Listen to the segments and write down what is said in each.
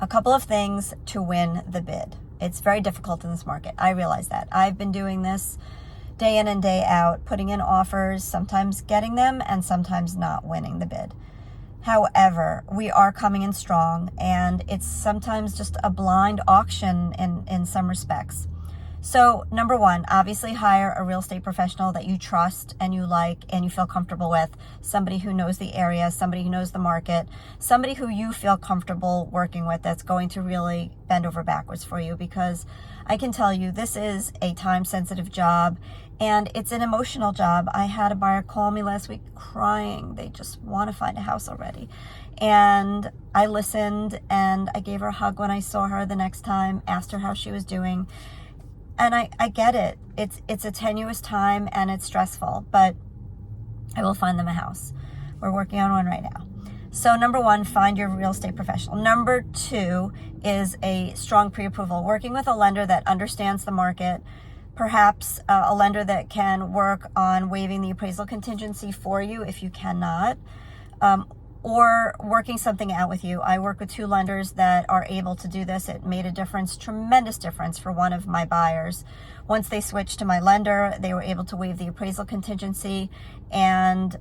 a couple of things to win the bid. It's very difficult in this market. I realize that. I've been doing this day in and day out, putting in offers, sometimes getting them and sometimes not winning the bid. However, we are coming in strong, and it's sometimes just a blind auction in some respects. So number one, obviously hire a real estate professional that you trust and you like and you feel comfortable with, somebody who knows the area, somebody who knows the market, somebody who you feel comfortable working with that's going to really bend over backwards for you, because I can tell you this is a time-sensitive job and it's an emotional job. I had a buyer call me last week crying. They just want to find a house already. And I listened and I gave her a hug when I saw her the next time, asked her how she was doing. And I get it. It's a tenuous time and it's stressful, but I will find them a house. We're working on one right now. So number one, find your real estate professional. Number two is a strong pre-approval, working with a lender that understands the market, perhaps a lender that can work on waiving the appraisal contingency for you if you cannot, or working something out with you. I work with two lenders that are able to do this. It made a difference, tremendous difference for one of my buyers. Once they switched to my lender, they were able to waive the appraisal contingency, and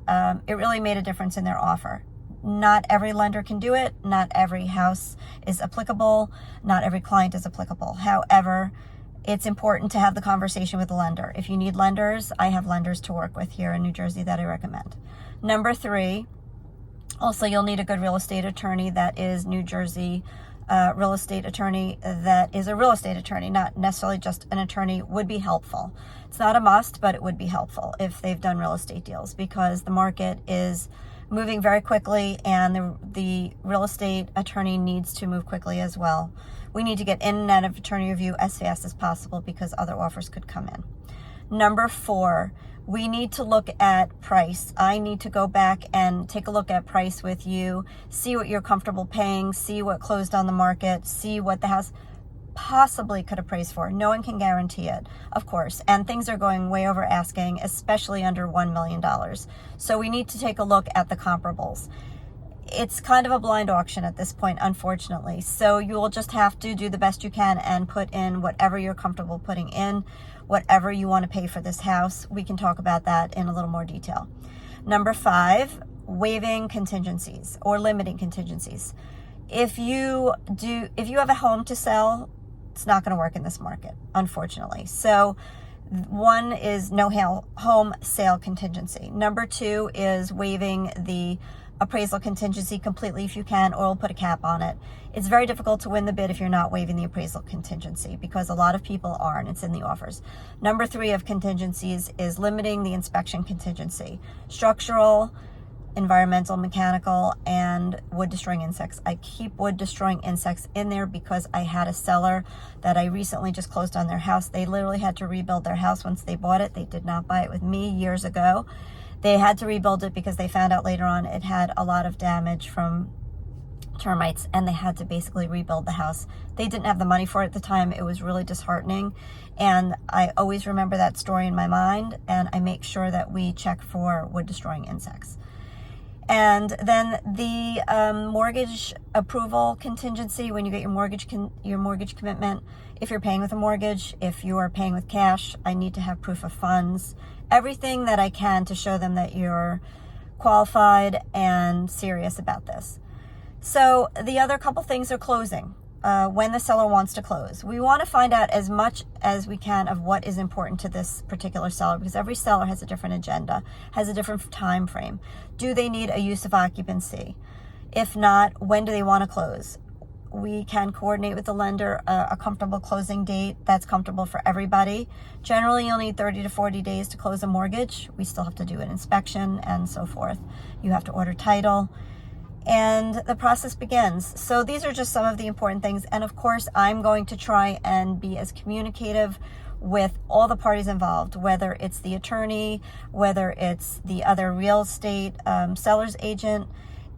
it really made a difference in their offer. Not every lender can do it. Not every house is applicable. Not every client is applicable. However, it's important to have the conversation with the lender. If you need lenders, I have lenders to work with here in New Jersey that I recommend. Number three, also, you'll need a good real estate attorney that is New Jersey real estate attorney that is a real estate attorney, not necessarily just an attorney, would be helpful. It's not a must, but it would be helpful if they've done real estate deals, because the market is moving very quickly and the real estate attorney needs to move quickly as well. We need to get in and out of attorney review as fast as possible because other offers could come in. Number four, we need to look at price. I need to go back and take a look at price with you, see what you're comfortable paying, see what closed on the market, see what the house possibly could appraise for. No one can guarantee it, of course, and things are going way over asking, especially under $1 million. So we need to take a look at the comparables. It's kind of a blind auction at this point, unfortunately. So you will just have to do the best you can and put in whatever you're comfortable putting in, whatever you want to pay for this house. We can talk about that in a little more detail. Number five, waiving contingencies or limiting contingencies. If you have a home to sell, it's not going to work in this market, unfortunately. So one is no home sale contingency. Number two is waiving the appraisal contingency completely if you can, or we'll put a cap on it. It's very difficult to win the bid if you're not waiving the appraisal contingency, because a lot of people are, and it's in the offers. Number three of contingencies is limiting the inspection contingency. Structural, environmental, mechanical, and wood destroying insects. I keep wood destroying insects in there because I had a seller that I recently just closed on their house. They literally had to rebuild their house once they bought it. They did not buy it with me years ago. They had to rebuild it because they found out later on it had a lot of damage from termites, and they had to basically rebuild the house. They didn't have the money for it at the time. It was really disheartening, and I always remember that story in my mind, and I make sure that we check for wood destroying insects. And then the mortgage approval contingency, when you get your mortgage commitment, if you're paying with a mortgage, if you are paying with cash, I need to have proof of funds, everything that I can to show them that you're qualified and serious about this. So the other couple things are closing. When the seller wants to close, we want to find out as much as we can of what is important to this particular seller, because every seller has a different agenda, has a different time frame. Do they need a use of occupancy? If not, when do they want to close? We can coordinate with the lender a comfortable closing date that's comfortable for everybody. Generally, you'll need 30 to 40 days to close a mortgage. We still have to do an inspection and so forth. You have to order title, and the process begins. So these are just some of the important things. And of course, I'm going to try and be as communicative with all the parties involved, whether it's the attorney, whether it's the other real estate seller's agent,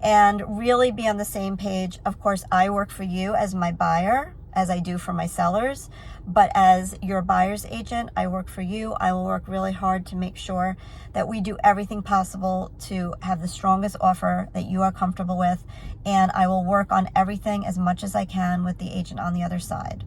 and really be on the same page. Of course, I work for you as my buyer, as I do for my sellers. But as your buyer's agent, I work for you. I will work really hard to make sure that we do everything possible to have the strongest offer that you are comfortable with. And I will work on everything as much as I can with the agent on the other side.